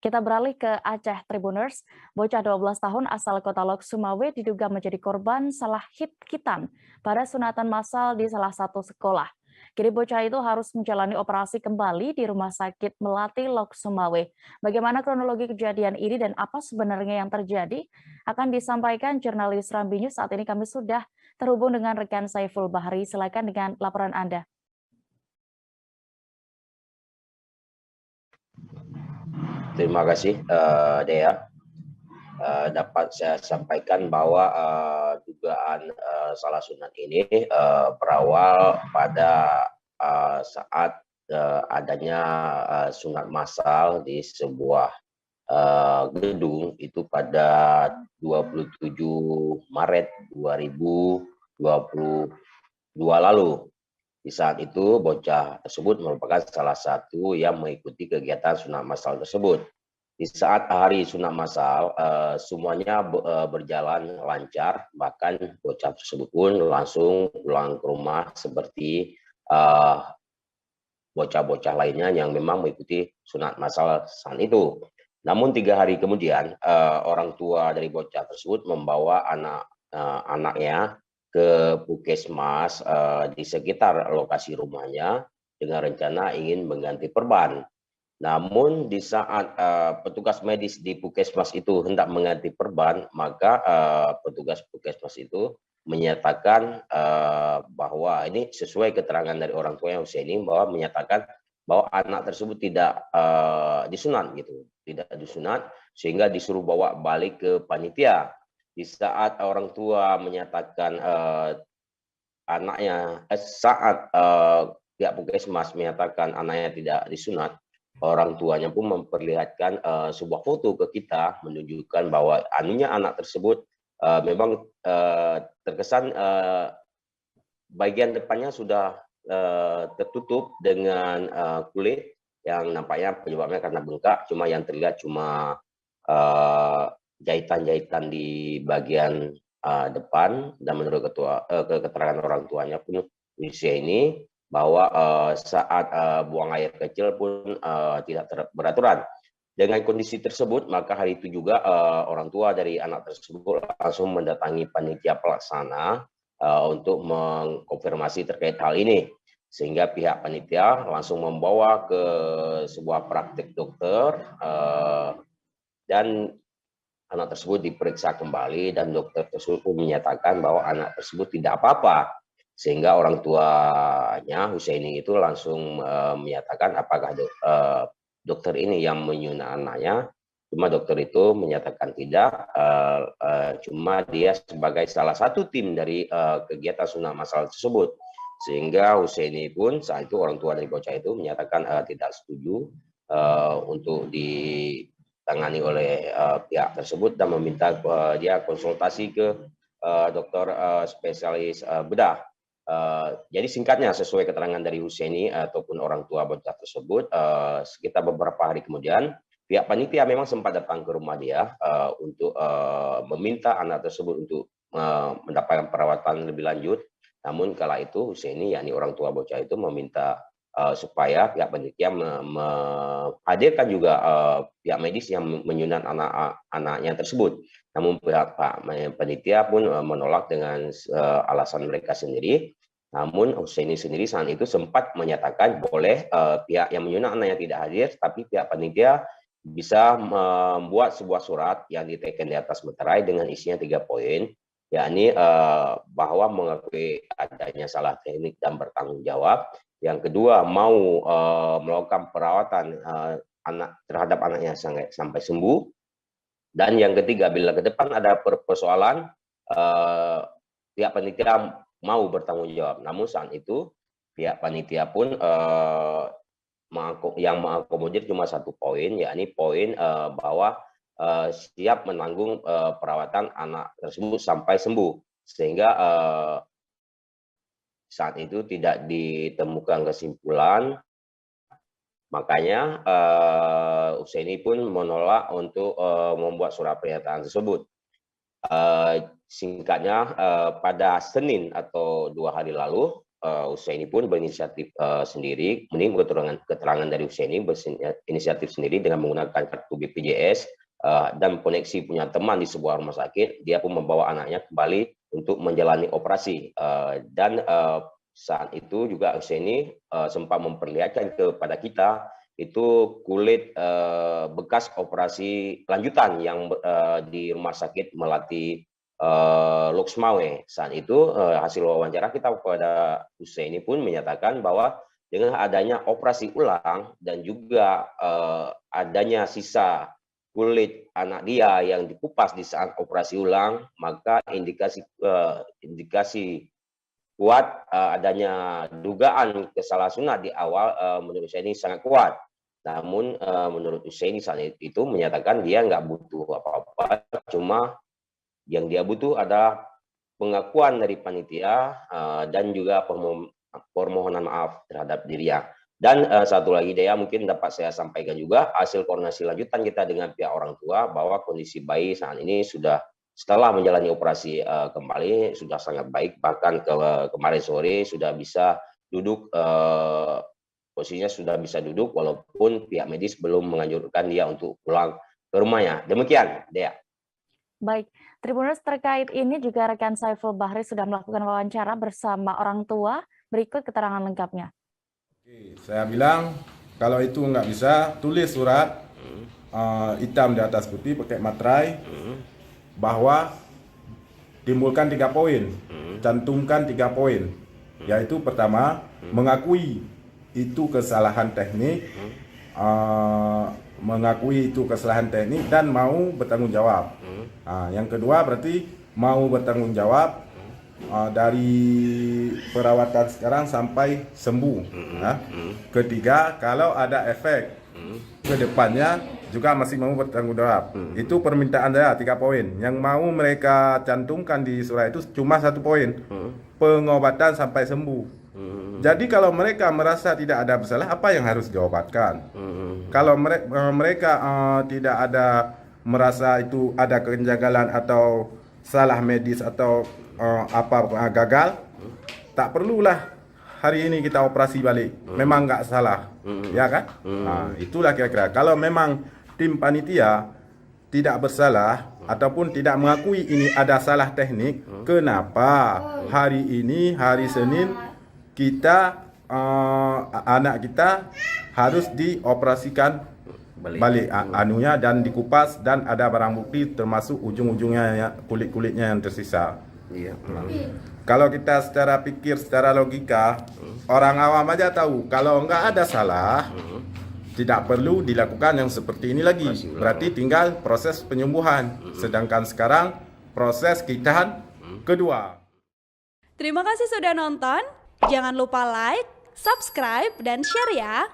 Kita beralih ke Aceh Tribuners. Bocah 12 tahun asal kota Lok Sumawe diduga menjadi korban salah hitan pada sunatan massal di salah satu sekolah. Kini bocah itu harus menjalani operasi kembali di Rumah Sakit Melati Lok Sumawe. Bagaimana kronologi kejadian ini dan apa sebenarnya yang terjadi akan disampaikan jurnalis Rambi News. Saat ini kami sudah terhubung dengan rekan Saiful Bahri. Silakan dengan laporan Anda. Terima kasih, Dea. Dapat saya sampaikan bahwa dugaan salah sunat ini berawal pada saat adanya sunat massal di sebuah gedung itu pada 27 Maret 2022 lalu. Di saat itu, bocah tersebut merupakan salah satu yang mengikuti kegiatan sunat massal tersebut. Di saat hari sunat massal, semuanya berjalan lancar, bahkan bocah tersebut pun langsung pulang ke rumah seperti bocah-bocah lainnya yang memang mengikuti sunat massal saat itu. Namun 3 hari kemudian, orang tua dari bocah tersebut membawa anaknya ke puskesmas di sekitar lokasi rumahnya dengan rencana ingin mengganti perban. Namun di saat petugas medis di puskesmas itu hendak mengganti perban, maka petugas puskesmas itu menyatakan bahwa ini sesuai keterangan dari orang tua yang usia ini, bahwa menyatakan bahwa anak tersebut tidak disunat gitu, tidak disunat, sehingga disuruh bawa balik ke panitia. Di saat orang tua menyatakan saat pihak puskesmas menyatakan anaknya tidak disunat, orang tuanya pun memperlihatkan sebuah foto ke kita menunjukkan bahwa anak tersebut memang terkesan bagian depannya sudah tertutup dengan kulit yang nampaknya penyebabnya karena bengkak, cuma yang terlihat cuma jahitan-jahitan di bagian depan. Dan menurut keterangan orang tuanya pun usia ini bahwa saat buang air kecil pun tidak beraturan. Dengan kondisi tersebut, maka hari itu juga orang tua dari anak tersebut langsung mendatangi panitia pelaksana untuk mengkonfirmasi terkait hal ini. Sehingga pihak panitia langsung membawa ke sebuah praktik dokter dan anak tersebut diperiksa kembali, dan dokter tersebut menyatakan bahwa anak tersebut tidak apa-apa. Sehingga orang tuanya Husaini itu langsung menyatakan apakah dokter ini yang menyunat anaknya. Cuma dokter itu menyatakan tidak, cuma dia sebagai salah satu tim dari kegiatan sunat massal tersebut. Sehingga Husaini pun saat itu, orang tua dari bocah itu menyatakan tidak setuju untuk ditangani oleh pihak tersebut dan meminta dia konsultasi ke dokter spesialis bedah. Jadi singkatnya, sesuai keterangan dari Husaini ataupun orang tua bocah tersebut, sekitar beberapa hari kemudian pihak panitia memang sempat datang ke rumah dia untuk meminta anak tersebut untuk mendapatkan perawatan lebih lanjut. Namun kala itu Husaini, yakni orang tua bocah itu, meminta supaya pihak panitia menghadirkan juga pihak medis yang menyunat anaknya tersebut. Namun pihak panitia pun menolak dengan alasan mereka sendiri. Namun Husaini sendiri saat itu sempat menyatakan boleh pihak yang menyunat anaknya tidak hadir, tapi pihak panitia bisa membuat sebuah surat yang diteken di atas meterai dengan isinya 3 poin, yakni bahwa mengakui adanya salah teknik dan bertanggung jawab. Yang kedua, mau melakukan perawatan terhadap anaknya sampai sembuh. Dan yang ketiga, bila ke depan ada persoalan, pihak panitia mau bertanggung jawab. Namun saat itu pihak panitia pun yang mengakomodir cuma 1 poin, yakni poin bahwa siap menanggung perawatan anak tersebut sampai sembuh. Sehingga saat itu tidak ditemukan kesimpulan, makanya Husaini pun menolak untuk membuat surat pernyataan tersebut. Singkatnya, pada Senin atau 2 hari lalu, Husaini pun berinisiatif sendiri, menurut keterangan dari Husaini berinisiatif sendiri dengan menggunakan kartu BPJS dan koneksi punya teman di sebuah rumah sakit. Dia pun membawa anaknya kembali untuk menjalani operasi dan saat itu juga Husaini sempat memperlihatkan kepada kita itu kulit bekas operasi lanjutan yang di rumah sakit Melati Loksmawe. Saat itu hasil wawancara kita kepada Husaini pun menyatakan bahwa dengan adanya operasi ulang dan juga adanya sisa kulit anak dia yang dikupas di saat operasi ulang, maka indikasi kuat adanya dugaan kesalahan sunat di awal menurut saya ini sangat kuat. Namun menurut Husaini saat itu menyatakan dia nggak butuh apa-apa, cuma yang dia butuh adalah pengakuan dari panitia dan juga permohonan maaf terhadap dirinya. Dan satu lagi Dea mungkin dapat saya sampaikan juga hasil koordinasi lanjutan kita dengan pihak orang tua bahwa kondisi bayi saat ini sudah setelah menjalani operasi kembali sudah sangat baik, bahkan kemarin sore sudah bisa duduk, posisinya sudah bisa duduk walaupun pihak medis belum menganjurkan dia untuk pulang ke rumahnya. Demikian, Dea. Baik, Tribuners, terkait ini juga rekan Saiful Bahri sudah melakukan wawancara bersama orang tua. Berikut keterangan lengkapnya. Oke, saya bilang kalau itu nggak bisa, tulis surat hitam di atas putih pakai materai bahwa timbulkan 3 poin, cantumkan 3 poin, yaitu pertama mengakui itu kesalahan teknik, dan mau bertanggung jawab. Yang kedua berarti mau bertanggung jawab dari perawatan sekarang sampai sembuh. Ketiga, kalau ada efek ke depannya juga masih mau bertanggung jawab. Itu permintaan saya 3 poin. Yang mau mereka cantumkan di surat itu cuma 1 poin, pengobatan sampai sembuh. Jadi kalau mereka merasa tidak ada bersalah, apa yang harus diobatkan? Kalau mereka tidak ada merasa itu ada kejanggalan atau salah medis atau gagal, tak perlulah hari ini kita operasi balik. Memang nggak salah, ya kan? Itulah kira-kira. Kalau memang tim panitia tidak bersalah ataupun tidak mengakui ini ada salah teknik, kenapa hari ini hari Senin kita anak kita harus dioperasikan balik anunya dan dikupas dan ada barang bukti termasuk ujung-ujungnya kulit-kulitnya yang tersisa. Kalau kita secara pikir, secara logika, orang awam aja tahu kalau nggak ada salah, tidak perlu dilakukan yang seperti ini lagi. Berarti tinggal proses penyembuhan. Sedangkan sekarang proses kitaan kedua. Terima kasih sudah nonton. Jangan lupa like, subscribe, dan share ya.